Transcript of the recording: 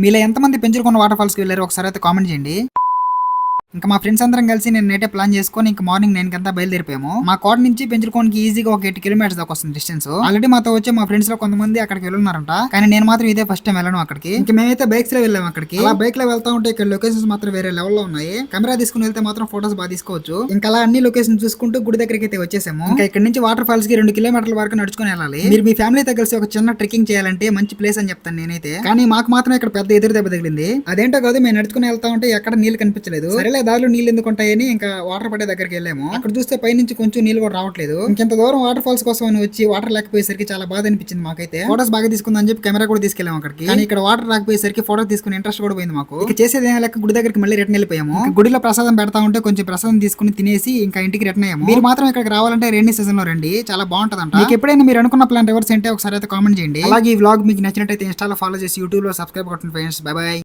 మీలో ఎంతమంది పెంచుకున్న వాటర్ ఫాల్స్కి వెళ్ళారు ఒకసారి అయితే కామెంట్ చేయండి. ఇంకా మా ఫ్రెండ్స్ అందరం కలిసి నేను నేటే ప్లాన్ చేసుకొని ఇంకా మార్నింగ్ 9 కంతా బయలుదేరిపోయాము. మా కోట నుంచి పెంచుకోవడానికి ఈజీగా ఒక 8 కిలోమీటర్స్ దాకా వస్తుంది డిస్టెన్స్. ఆల్రెడీ మాతో వచ్చే మా ఫ్రెండ్స్ లో కొంతమంది అక్కడికి వెళ్ళున్నారంట, కానీ నేను మాత్రం ఇదే ఫస్ట్ టైం వెళ్ళను అక్కడికి. ఇంకా మేమైతే బైక్స్ లో వెళ్ళాము అక్కడికి. అలా బైక్ లో వెళ్తా ఉంటే ఇక్కడ లొకేషన్స్ మాత్రం వేరే లెవెల్ లో ఉన్నాయి. కెమెరా తీసుకుని వెళ్తే మాత్రం ఫోటోస్ బాగా తీసుకోవచ్చు. ఇంకా అలా అన్ని లొకేషన్ చూసుకుంటూ గుడి దగ్గరికి అయితే వచ్చేసాము. ఇంకా ఇక్కడ నుంచి వాటర్ ఫాల్స్ కి 2 కిలోమీటర్ల వరకు నడుచుకుని వెళ్ళాలి. మీరు మీ ఫ్యామిలీతో కలిసి ఒక చిన్న ట్రెక్కింగ్ చేయాలంటే మంచి ప్లేస్ అని చెప్తాను నేనైతే. కానీ మాకు మాత్రం ఇక్కడ పెద్ద ఎదురు దెబ్బ తగిలింది. అదేంటో కాదు, మేము నడుచుకుని వెళ్తా ఉంటే ఎక్కడ నీళ్ళు కనిపించలేదు. సరేలే దారిలో నీళ్ళు ఎందుకు అని ఇంకా వాటర్ పడే దగ్గరికి వెళ్ళాము. అక్కడ చూస్తే పైనుంచి కొంచెం నీళ్ళు కూడా రావట్లేదు. ఇంకెంత దూరం వాటర్ ఫాల్స్ కోసం అని వచ్చి వాటర్ లేకపోయేసరికి చాలా బాధ అనిపించింది మాకైతే. ఫోటోస్ బాగా తీసుకుందని చెప్పి కెమెరా కూడా తీసుకెళ్ళాము అక్కడికి. కానీ ఇక్కడ వాటర్ రాకపోయేసరికి ఫోటో తీసుకుని ఇంట్రెస్ట్ కూడా పోయింది మాకు. ఇక చేసేది ఏం లేక గుడి దగ్గరికి మళ్ళీ రిటర్న్ వెళ్ళిపోయాము. గుడిలో ప్రసాదం పెడతా ఉంటే కొంచెం ప్రసాదం తీసుకుని తినేసి ఇంకా ఇంటికి రిటర్న్ అయ్యాము. మీరు మాత్రం ఇక్కడికి రావాలంటే రెయినీ సీజన్ లో రండి, చాలా బాగుంటదంట. మీకు ఎప్పుడైనా మీరు అనుకున్న ప్లాన్ రివర్స్ అంటే ఒకసారి అయితే కామెంట్ చేయండి. అలాగే ఈ వ్లాగ్ మీకు నచ్చినట్టయితే ఇన్స్టాలో ఫాలో చేసి యూట్యూబ్ లో సబ్స్క్రైబ్ కొట్టండి ఫ్రెండ్స్. By by.